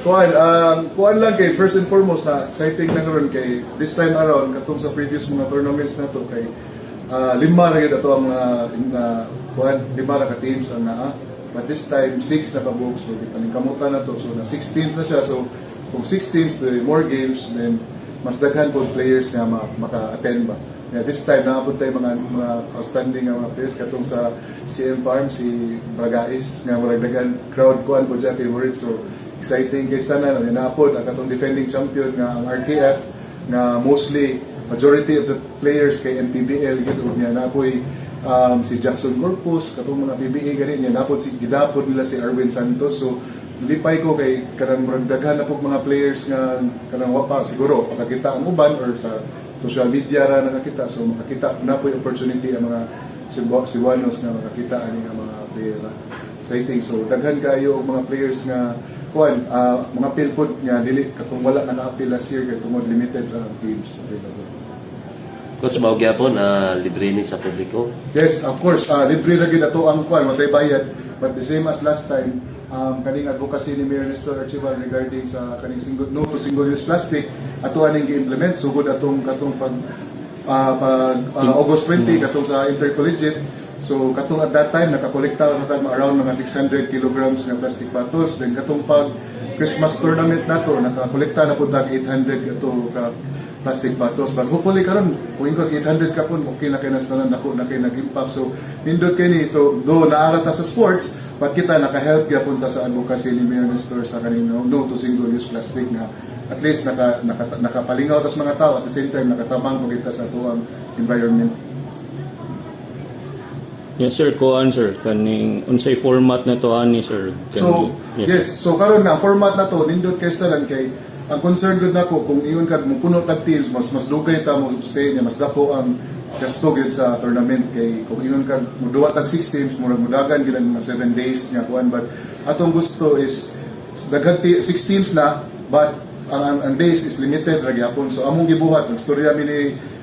Kuan lang kay first and foremost na exciting lang ron kay this time around katong sa previous mga tournaments na to kay lima ra gyud ato ang lima ra ka teams ang naa, but this time 6 na kabuk, so paningkamutan na to, so na 6 teams na siya, so kung 6 teams more games, then mas daghan po players nga maka-attend ba. Yeah, this time naabot tayo mga outstanding mga players katong sa CM Farm, si Bragais nga murag daghan crowd kuan po siya favorite, so exciting kay tanan na naapod ang katong defending champion nga ang RKF nga mostly majority of the players kay MPBL gid niya napoy si Jackson Corpus katong mga PBA gani niya napod si gidapod nila si Arwin Santos, so lipay ko kay kanang murag daghan na pug mga players nga kanang wa pa siguro makakita ang uban or sa social media ra nakakita, so makakita na po yung opportunity ang mga Cebuanos nga makakita ani ang mga player na exciting, so daghan kayo mga players nga kuan mga pilpod nga dili katong wala naka-appeal last year kay tungod limited ra ang teams available. Coach, mao gyapon libre ni sa publiko. Yes, of course, libre ra gid ato ang kuan matay bayad, but the same as last time, kaning advocacy ni Mayor Nestor Archival regarding sa kaning no to single use plastic ato aning gi-implement sugod atong pag August 20 katong sa intercollegiate. So katong at that time nakakolekta na tag around mga 600 kilograms ng plastic bottles, then katong pag Christmas tournament nato nakakolekta na pud tag 800 kato ka plastic bottles, but hopefully karon kung ingkod 800 ka pun okay na kay nastanan dako na kay nag-impact, so nindot kay ni to do naara ta sa sports, but kita naka-help gyapon ta sa advocacy ni Mayor Nestor sa kanino no to single use plastic nga at least nakapalingaw tas mga tao, at the same time nakatabang ko kita sa tuang environment. Yes sir, kuan sir kaning unsay format na to ani sir? So yes, so karon na format na to nindot kay stalan kay ang concern gud nako kung iyon kag mupuno tag teams mas dugay ta mo stay niya, mas dako ang gasto gyud sa tournament kay kung iyon kag muduwa tag 6 teams murag mudagan gid ang mga 7 days nga kuan, but atong gusto is daghan 6 teams na, but ang days is limited ra gyapon, so among gibuhat ang storya mi ni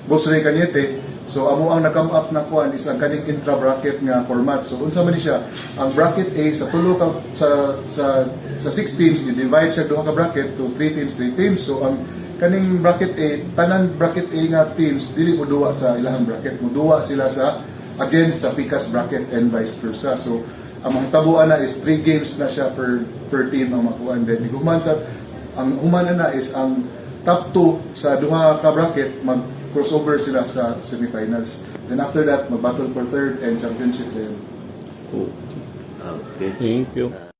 Boss Ray Cañete. So amo ang na-come up na kuan is ang kaning intra-bracket nga format. So unsa man ni siya? Ang bracket A sa tulo ka sa 6 teams i-divide siya duha ka bracket to 3 teams. So ang kaning bracket A, tanan bracket A nga teams dili mo duwa sa ilahang bracket, mo duwa sila sa against sa Picas bracket and vice versa. So ang mahitabuan na is 3 games na siya per team ang makuan. Then iguman sa ang human na is ang top 2 sa duha ka bracket crossover sila sa semifinals. Then after that, mag-battle for third and championship din. Okay. Thank you.